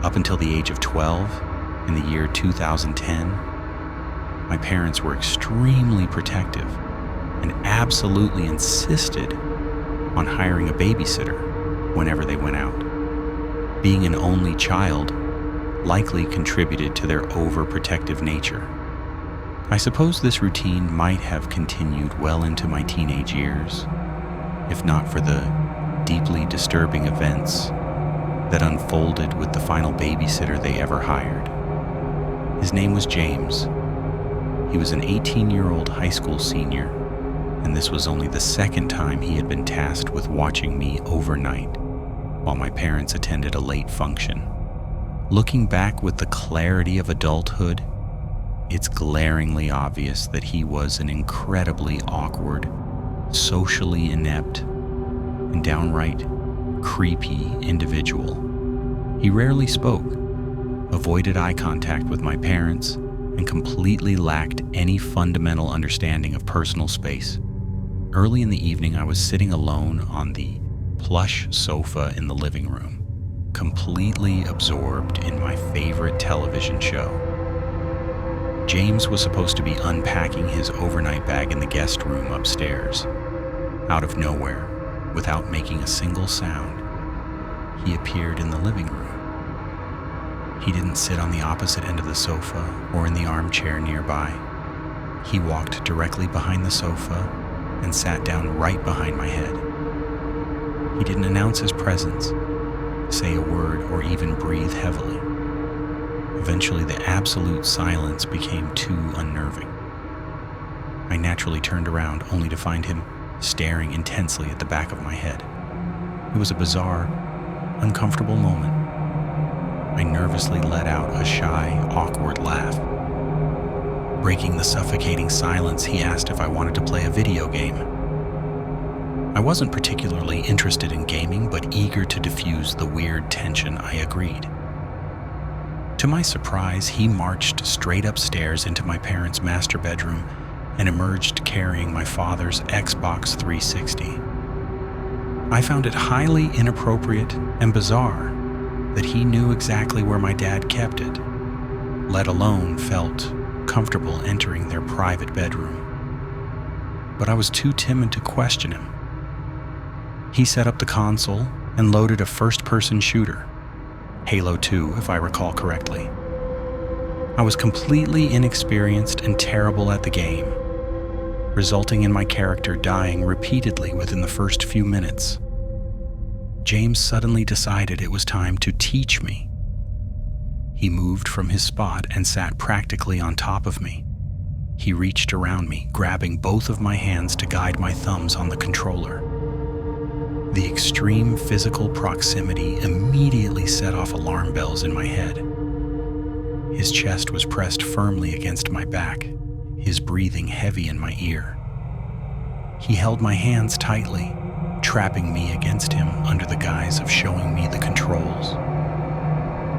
Up until the age of 12, in the year 2010, my parents were extremely protective and absolutely insisted on hiring a babysitter whenever they went out. Being an only child likely contributed to their overprotective nature. I suppose this routine might have continued well into my teenage years, if not for the deeply disturbing events that unfolded with the final babysitter they ever hired. His name was James. He was an 18-year-old high school senior, and this was only the second time he had been tasked with watching me overnight while my parents attended a late function. Looking back with the clarity of adulthood, it's glaringly obvious that he was an incredibly awkward, socially inept, and downright creepy individual. He rarely spoke, avoided eye contact with my parents, and completely lacked any fundamental understanding of personal space. Early in the evening, I was sitting alone on the plush sofa in the living room, completely absorbed in my favorite television show. James was supposed to be unpacking his overnight bag in the guest room upstairs. Out of nowhere, without making a single sound, he appeared in the living room. He didn't sit on the opposite end of the sofa or in the armchair nearby. He walked directly behind the sofa and sat down right behind my head. He didn't announce his presence, say a word, or even breathe heavily. Eventually, the absolute silence became too unnerving. I naturally turned around, only to find him staring intensely at the back of my head. It was a bizarre, uncomfortable moment. I nervously let out a shy, awkward laugh. Breaking the suffocating silence, he asked if I wanted to play a video game. I wasn't particularly interested in gaming, but eager to diffuse the weird tension, I agreed. To my surprise, he marched straight upstairs into my parents' master bedroom and emerged carrying my father's Xbox 360. I found it highly inappropriate and bizarre that he knew exactly where my dad kept it, let alone felt comfortable entering their private bedroom. But I was too timid to question him. He set up the console and loaded a first-person shooter, Halo 2 if I recall correctly. I was completely inexperienced and terrible at the game, resulting in my character dying repeatedly within the first few minutes. James suddenly decided it was time to teach me. He moved from his spot and sat practically on top of me. He reached around me, grabbing both of my hands to guide my thumbs on the controller. The extreme physical proximity immediately set off alarm bells in my head. His chest was pressed firmly against my back, his breathing heavy in my ear. He held my hands tightly, trapping me against him under the guise of showing me the controls.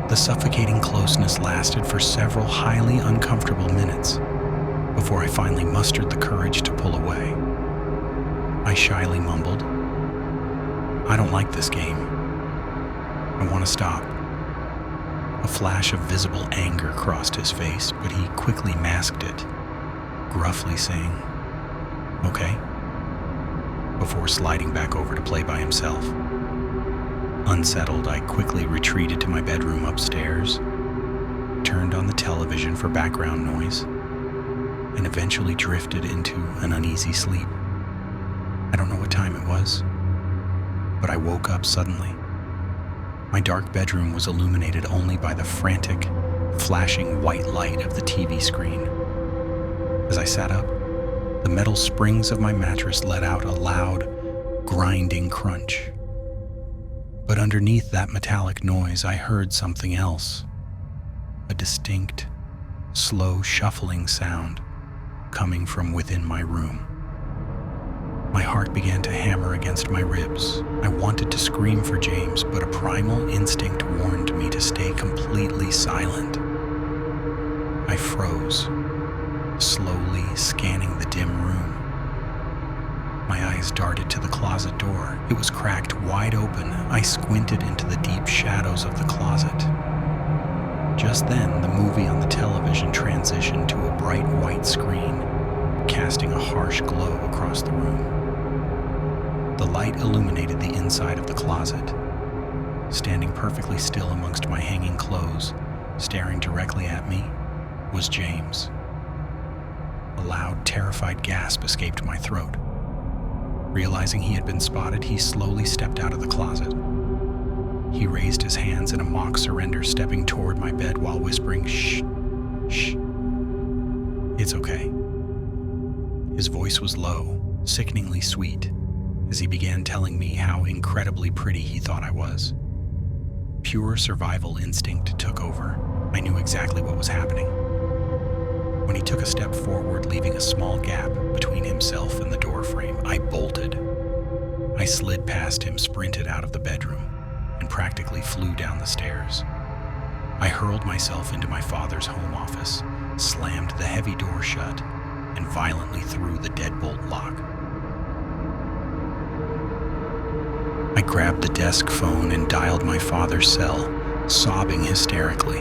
The suffocating closeness lasted for several highly uncomfortable minutes before I finally mustered the courage to pull away. I shyly mumbled, "I don't like this game. I want to stop." A flash of visible anger crossed his face, but he quickly masked it, gruffly saying, "Okay," before sliding back over to play by himself. Unsettled, I quickly retreated to my bedroom upstairs, turned on the television for background noise, and eventually drifted into an uneasy sleep. I don't know what time it was, but I woke up suddenly. My dark bedroom was illuminated only by the frantic, flashing white light of the TV screen. As I sat up, the metal springs of my mattress let out a loud, grinding crunch. But underneath that metallic noise, I heard something else. A distinct, slow shuffling sound coming from within my room. My heart began to hammer against my ribs. I wanted to scream for James, but a primal instinct warned me to stay completely silent. I froze, slowly scanning the dim room. My eyes darted to the closet door. It was cracked wide open. I squinted into the deep shadows of the closet. Just then, the movie on the television transitioned to a bright white screen, casting a harsh glow across the room. The light illuminated the inside of the closet. Standing perfectly still amongst my hanging clothes, staring directly at me, was James. A loud, terrified gasp escaped my throat. Realizing he had been spotted, he slowly stepped out of the closet. He raised his hands in a mock surrender, stepping toward my bed while whispering, "Shh, shh, it's okay." His voice was low, sickeningly sweet, as he began telling me how incredibly pretty he thought I was. Pure survival instinct took over. I knew exactly what was happening. When he took a step forward, leaving a small gap between himself and the doorframe, I bolted. I slid past him, sprinted out of the bedroom, and practically flew down the stairs. I hurled myself into my father's home office, slammed the heavy door shut, and violently threw the deadbolt lock. I grabbed the desk phone and dialed my father's cell, sobbing hysterically.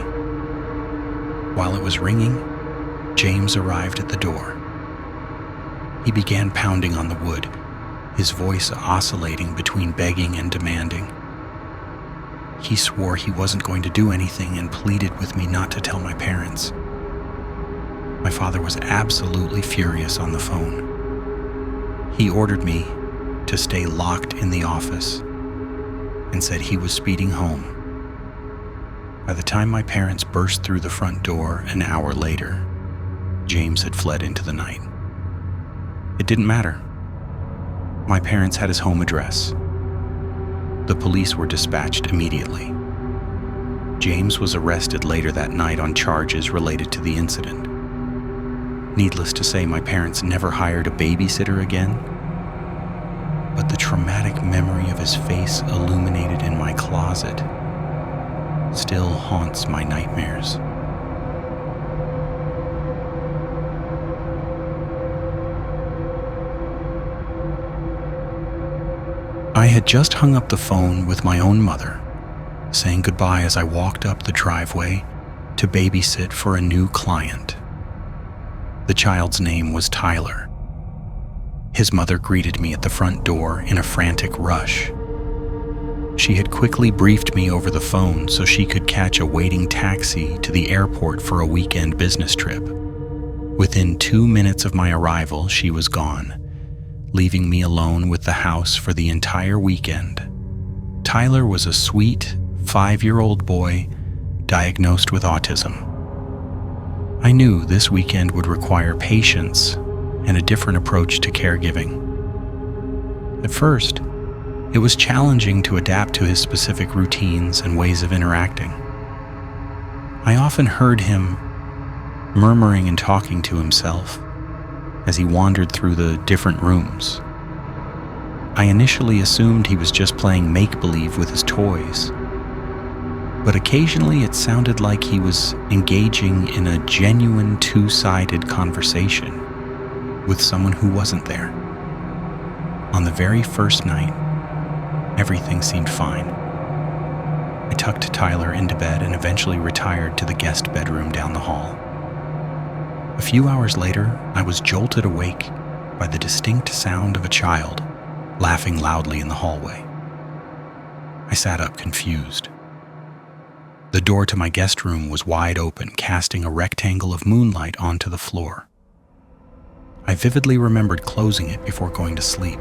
While it was ringing, James arrived at the door. He began pounding on the wood, his voice oscillating between begging and demanding. He swore he wasn't going to do anything and pleaded with me not to tell my parents. My father was absolutely furious on the phone. He ordered me to stay locked in the office and said he was speeding home. By the time my parents burst through the front door an hour later, James had fled into the night. It didn't matter. My parents had his home address. The police were dispatched immediately. James was arrested later that night on charges related to the incident. Needless to say, my parents never hired a babysitter again, but the traumatic memory of his face illuminated in my closet still haunts my nightmares. I had just hung up the phone with my own mother, saying goodbye as I walked up the driveway to babysit for a new client. The child's name was Tyler. His mother greeted me at the front door in a frantic rush. She had quickly briefed me over the phone so she could catch a waiting taxi to the airport for a weekend business trip. Within 2 minutes of my arrival, she was gone, leaving me alone with the house for the entire weekend. Tyler was a sweet 5-year-old boy diagnosed with autism. I knew this weekend would require patience and a different approach to caregiving. At first, it was challenging to adapt to his specific routines and ways of interacting. I often heard him murmuring and talking to himself as he wandered through the different rooms. I initially assumed he was just playing make-believe with his toys, but occasionally it sounded like he was engaging in a genuine two-sided conversation with someone who wasn't there. On the very first night, everything seemed fine. I tucked Tyler into bed and eventually retired to the guest bedroom down the hall. A few hours later, I was jolted awake by the distinct sound of a child laughing loudly in the hallway. I sat up confused. The door to my guest room was wide open, casting a rectangle of moonlight onto the floor. I vividly remembered closing it before going to sleep.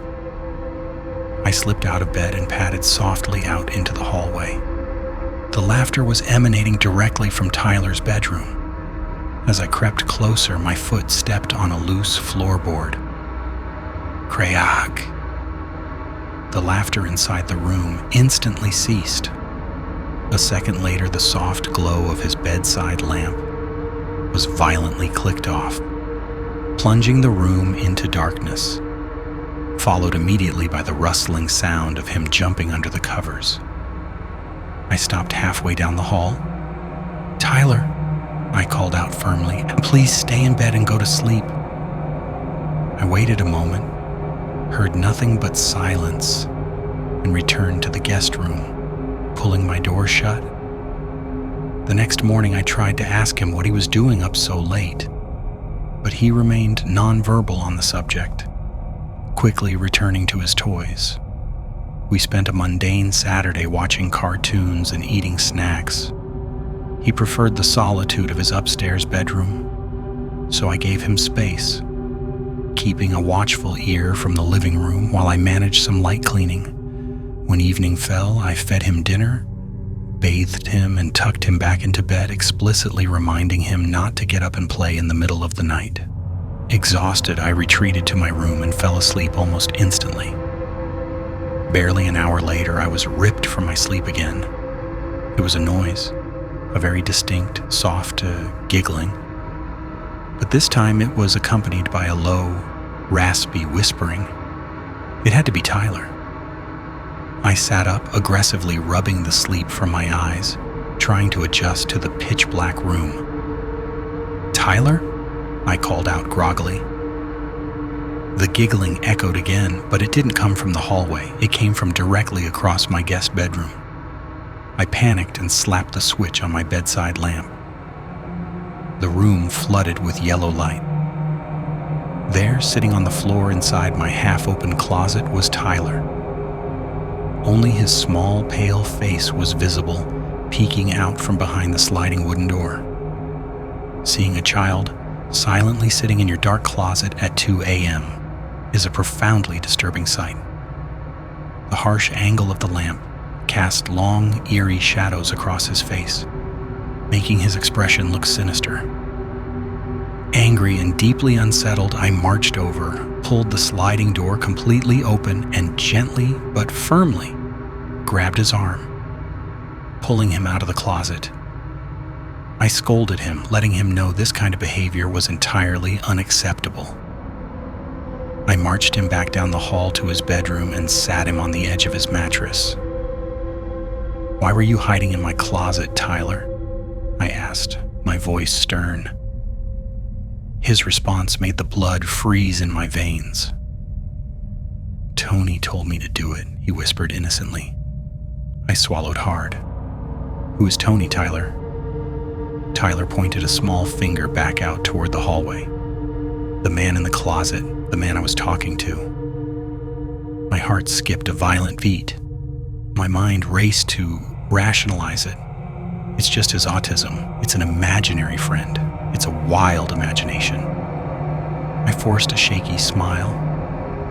I slipped out of bed and padded softly out into the hallway. The laughter was emanating directly from Tyler's bedroom. As I crept closer, my foot stepped on a loose floorboard. Crayak! The laughter inside the room instantly ceased. A second later, the soft glow of his bedside lamp was violently clicked off, plunging the room into darkness, followed immediately by the rustling sound of him jumping under the covers. I stopped halfway down the hall. "Tyler," I called out firmly, "please stay in bed and go to sleep." I waited a moment, heard nothing but silence, and returned to the guest room, pulling my door shut. The next morning, I tried to ask him what he was doing up so late, but he remained nonverbal on the subject, quickly returning to his toys. We spent a mundane Saturday watching cartoons and eating snacks. He preferred the solitude of his upstairs bedroom, so I gave him space, keeping a watchful ear from the living room while I managed some light cleaning. When evening fell, I fed him dinner, bathed him, and tucked him back into bed, explicitly reminding him not to get up and play in the middle of the night. Exhausted, I retreated to my room and fell asleep almost instantly. Barely an hour later, I was ripped from my sleep again. It was a noise, a very distinct, soft giggling. But this time it was accompanied by a low, raspy whispering. It had to be Tyler. I sat up, aggressively rubbing the sleep from my eyes, trying to adjust to the pitch-black room. "Tyler?" I called out groggily. The giggling echoed again, but it didn't come from the hallway. It came from directly across my guest bedroom. I panicked and slapped the switch on my bedside lamp. The room flooded with yellow light. There, sitting on the floor inside my half-open closet, was Tyler. Only his small, pale face was visible, peeking out from behind the sliding wooden door. Seeing a child silently sitting in your dark closet at 2 a.m. is a profoundly disturbing sight. The harsh angle of the lamp cast long, eerie shadows across his face, making his expression look sinister. Angry and deeply unsettled, I marched over, pulled the sliding door completely open, and gently but firmly grabbed his arm, pulling him out of the closet. I scolded him, letting him know this kind of behavior was entirely unacceptable. I marched him back down the hall to his bedroom and sat him on the edge of his mattress. "Why were you hiding in my closet, Tyler?" I asked, my voice stern. His response made the blood freeze in my veins. "Tony told me to do it," he whispered innocently. I swallowed hard. "Who is Tony, Tyler?" Tyler pointed a small finger back out toward the hallway. "The man in the closet, the man I was talking to." My heart skipped a violent beat. My mind raced to rationalize it. It's just his autism. It's an imaginary friend. It's a wild imagination. I forced a shaky smile,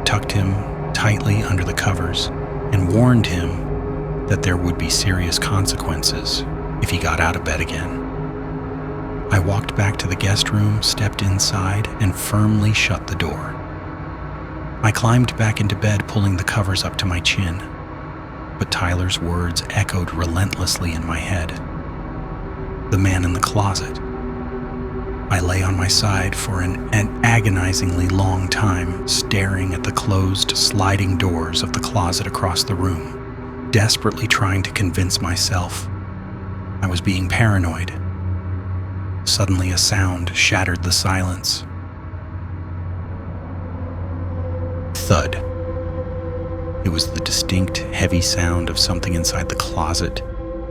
tucked him tightly under the covers, and warned him that there would be serious consequences if he got out of bed again. I walked back to the guest room, stepped inside, and firmly shut the door. I climbed back into bed, pulling the covers up to my chin, but Tyler's words echoed relentlessly in my head. The man in the closet. I lay on my side for an agonizingly long time, staring at the closed sliding doors of the closet across the room, desperately trying to convince myself I was being paranoid. Suddenly, a sound shattered the silence. Thud. It was the distinct, heavy sound of something inside the closet,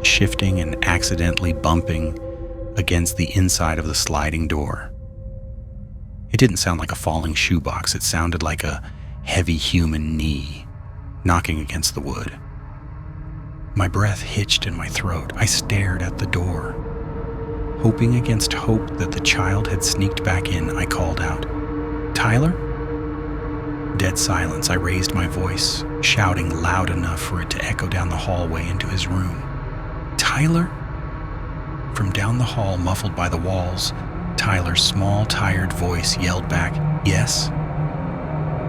shifting and accidentally bumping against the inside of the sliding door. It didn't sound like a falling shoebox. It sounded like a heavy human knee knocking against the wood. My breath hitched in my throat. I stared at the door. Hoping against hope that the child had sneaked back in, I called out, "Tyler?" Dead silence. I raised my voice, shouting loud enough for it to echo down the hallway into his room. "Tyler?" From down the hall, muffled by the walls, Tyler's small, tired voice yelled back, "Yes."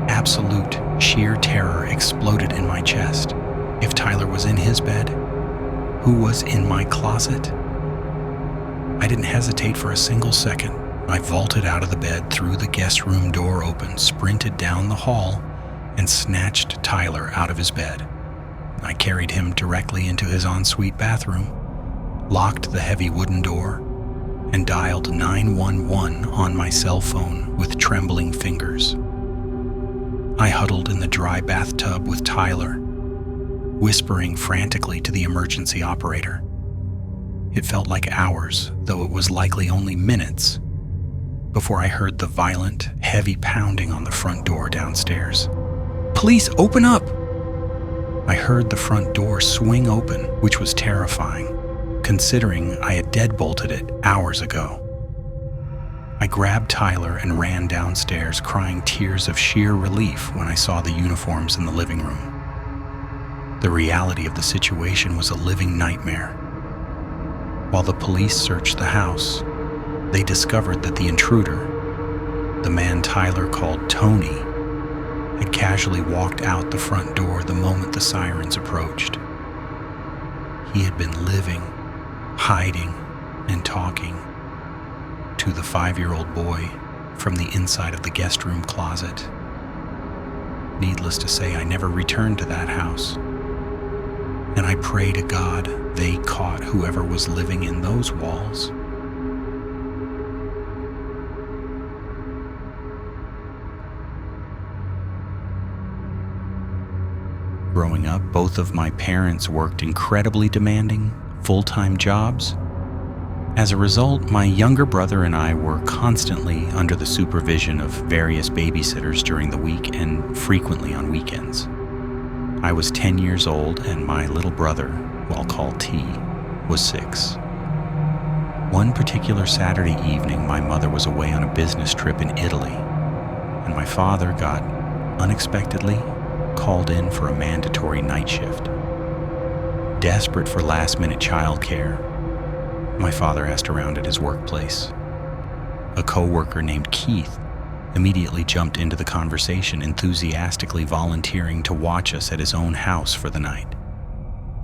Absolute, sheer terror exploded in my chest. If Tyler was in his bed, who was in my closet? I didn't hesitate for a single second. I vaulted out of the bed, threw the guest room door open, sprinted down the hall, and snatched Tyler out of his bed. I carried him directly into his ensuite bathroom, locked the heavy wooden door, and dialed 911 on my cell phone with trembling fingers. I huddled in the dry bathtub with Tyler, whispering frantically to the emergency operator. It felt like hours, though it was likely only minutes, before I heard the violent, heavy pounding on the front door downstairs. "Police, open up!" I heard the front door swing open, which was terrifying, considering I had deadbolted it hours ago. I grabbed Tyler and ran downstairs, crying tears of sheer relief when I saw the uniforms in the living room. The reality of the situation was a living nightmare. While the police searched the house, they discovered that the intruder, the man Tyler called Tony, had casually walked out the front door the moment the sirens approached. He had been living, hiding, and talking to the 5-year-old boy from the inside of the guest room closet. Needless to say, I never returned to that house, and I pray to God they caught whoever was living in those walls. Growing up, both of my parents worked incredibly demanding, full-time jobs. As a result, my younger brother and I were constantly under the supervision of various babysitters during the week and frequently on weekends. I was 10 years old and my little brother, who I'll call T, was 6. One particular Saturday evening, my mother was away on a business trip in Italy, and my father got unexpectedly called in for a mandatory night shift. Desperate for last-minute childcare, my father asked around at his workplace. A co-worker named Keith immediately jumped into the conversation, enthusiastically volunteering to watch us at his own house for the night.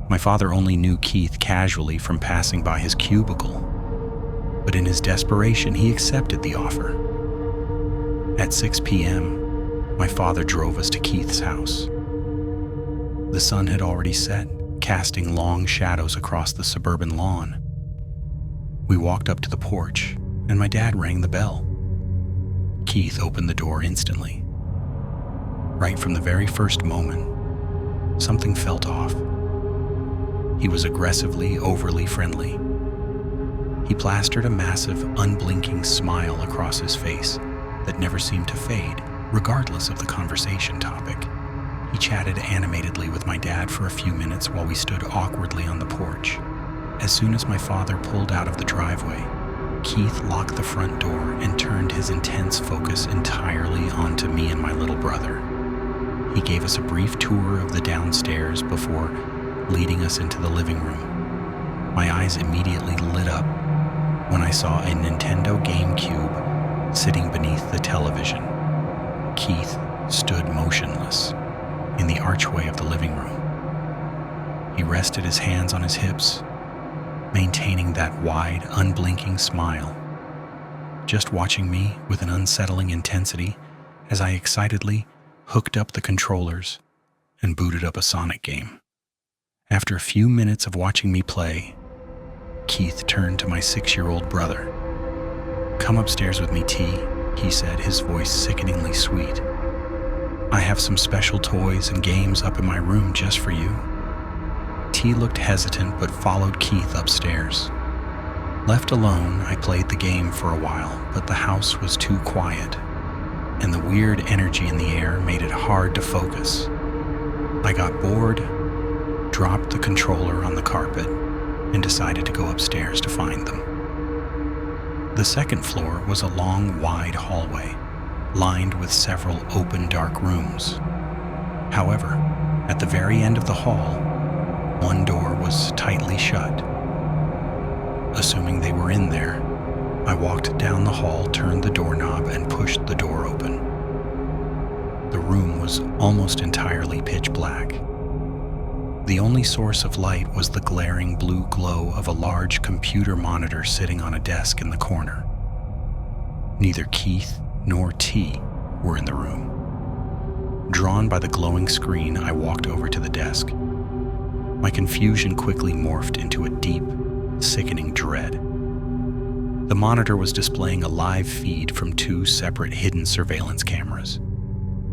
My father only knew Keith casually from passing by his cubicle, but in his desperation, he accepted the offer. At 6 p.m., my father drove us to Keith's house. The sun had already set, casting long shadows across the suburban lawn. We walked up to the porch, and my dad rang the bell. Keith opened the door instantly. Right from the very first moment, something felt off. He was aggressively, overly friendly. He plastered a massive, unblinking smile across his face that never seemed to fade, regardless of the conversation topic. He chatted animatedly with my dad for a few minutes while we stood awkwardly on the porch. As soon as my father pulled out of the driveway, Keith locked the front door and turned his intense focus entirely onto me and my little brother. He gave us a brief tour of the downstairs before leading us into the living room. My eyes immediately lit up when I saw a Nintendo GameCube sitting beneath the television. Keith stood motionless in the archway of the living room. He rested his hands on his hips, maintaining that wide, unblinking smile, just watching me with an unsettling intensity as I excitedly hooked up the controllers and booted up a Sonic game. After a few minutes of watching me play, Keith turned to my 6-year-old brother. "Come upstairs with me, T," he said, his voice sickeningly sweet. "I have some special toys and games up in my room just for you." T looked hesitant but followed Keith upstairs. Left alone, I played the game for a while, but the house was too quiet, and the weird energy in the air made it hard to focus. I got bored, dropped the controller on the carpet, and decided to go upstairs to find them. The second floor was a long, wide hallway, lined with several open, dark rooms. However, at the very end of the hall, one door was tightly shut. Assuming they were in there, I walked down the hall, turned the doorknob, and pushed the door open. The room was almost entirely pitch black. The only source of light was the glaring blue glow of a large computer monitor sitting on a desk in the corner. Neither Keith nor T were in the room. Drawn by the glowing screen, I walked over to the desk. My confusion quickly morphed into a deep, sickening dread. The monitor was displaying a live feed from 2 separate hidden surveillance cameras.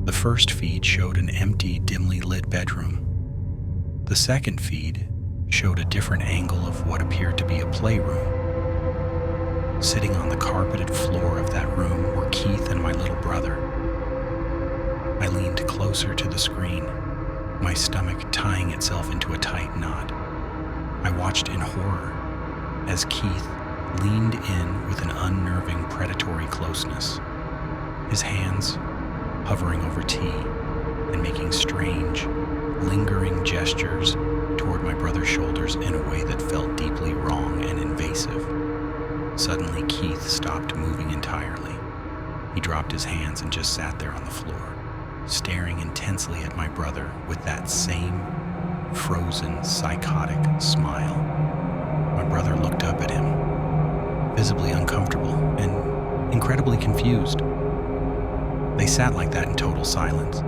The first feed showed an empty, dimly lit bedroom. The second feed showed a different angle of what appeared to be a playroom. Sitting on the carpeted floor of that room were Keith and my little brother. I leaned closer to the screen, my stomach tying itself into a tight knot. I watched in horror as Keith leaned in with an unnerving predatory closeness, his hands hovering over T and making strange, lingering gestures toward my brother's shoulders in a way that felt deeply wrong and invasive. Suddenly, Keith stopped moving entirely. He dropped his hands and just sat there on the floor, staring intensely at my brother with that same frozen, psychotic smile. My brother looked up at him, visibly uncomfortable and incredibly confused. They sat like that in total silence.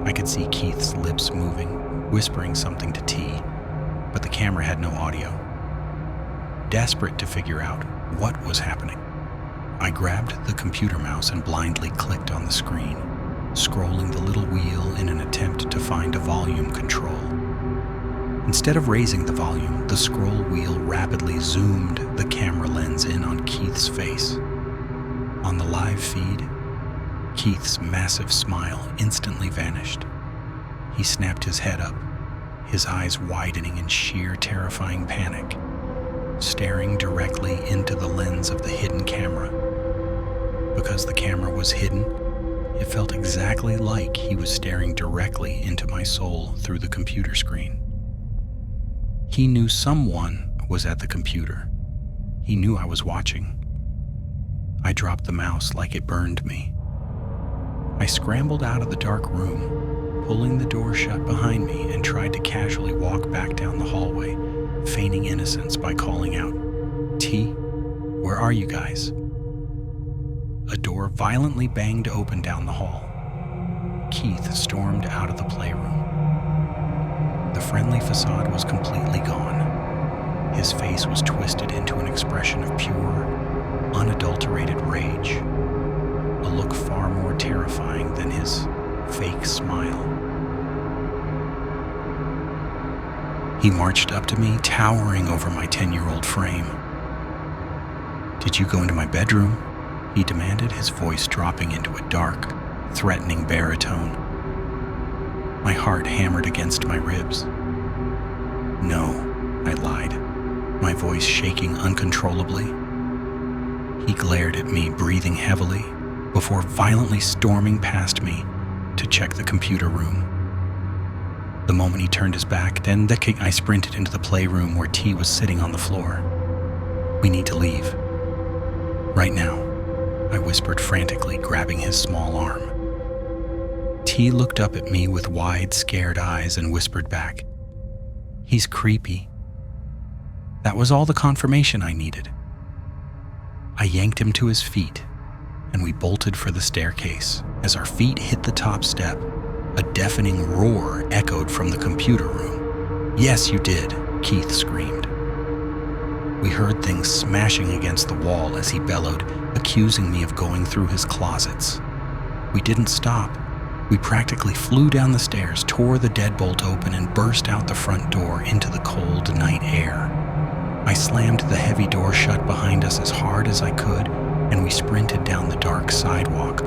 I could see Keith's lips moving, whispering something to T, but the camera had no audio. Desperate to figure out what was happening, I grabbed the computer mouse and blindly clicked on the screen, scrolling the little wheel in an attempt to find a volume control. Instead of raising the volume, the scroll wheel rapidly zoomed the camera lens in on Keith's face. On the live feed, Keith's massive smile instantly vanished. He snapped his head up, his eyes widening in sheer terrifying panic, staring directly into the lens of the hidden camera. Because the camera was hidden, it felt exactly like he was staring directly into my soul through the computer screen. He knew someone was at the computer. He knew I was watching. I dropped the mouse like it burned me. I scrambled out of the dark room, pulling the door shut behind me, and tried to casually walk back down the hallway, feigning innocence by calling out, "T, where are you guys?" A door violently banged open down the hall. Keith stormed out of the playroom. The friendly facade was completely gone. His face was twisted into an expression of pure, unadulterated rage, a look far more terrifying than his fake smile. He marched up to me, towering over my 10-year-old frame. "Did you go into my bedroom?" he demanded, his voice dropping into a dark, threatening baritone. My heart hammered against my ribs. "No," I lied, my voice shaking uncontrollably. He glared at me, breathing heavily, before violently storming past me to check the computer room. The moment he turned his back, I sprinted into the playroom where T was sitting on the floor. "We need to leave. Right now," I whispered frantically, grabbing his small arm. T looked up at me with wide, scared eyes and whispered back, "He's creepy." That was all the confirmation I needed. I yanked him to his feet, and we bolted for the staircase. As our feet hit the top step, a deafening roar echoed from the computer room. "Yes, you did," Keith screamed. We heard things smashing against the wall as he bellowed, accusing me of going through his closets. We didn't stop. We practically flew down the stairs, tore the deadbolt open, and burst out the front door into the cold night air. I slammed the heavy door shut behind us as hard as I could, and we sprinted down the dark sidewalk,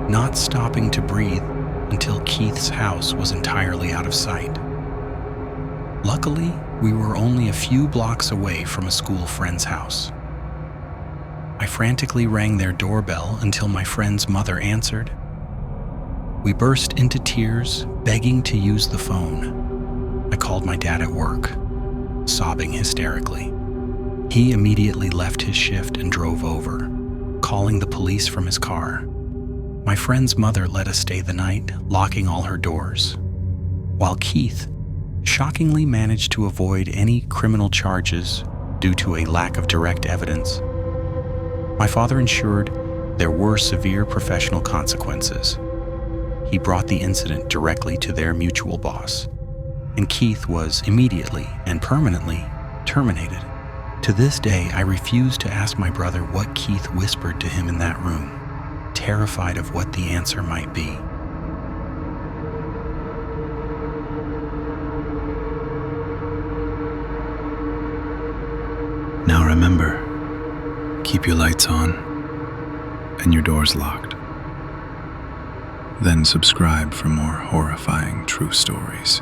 not stopping to breathe until Keith's house was entirely out of sight. Luckily, we were only a few blocks away from a school friend's house. I frantically rang their doorbell until my friend's mother answered. We burst into tears, begging to use the phone. I called my dad at work, sobbing hysterically. He immediately left his shift and drove over, calling the police from his car. My friend's mother let us stay the night, locking all her doors, while Keith shockingly managed to avoid any criminal charges due to a lack of direct evidence. My father ensured there were severe professional consequences. He brought the incident directly to their mutual boss, and Keith was immediately and permanently terminated. To this day, I refuse to ask my brother what Keith whispered to him in that room, terrified of what the answer might be. remember, keep your lights on and your doors locked. Then subscribe for more horrifying true stories.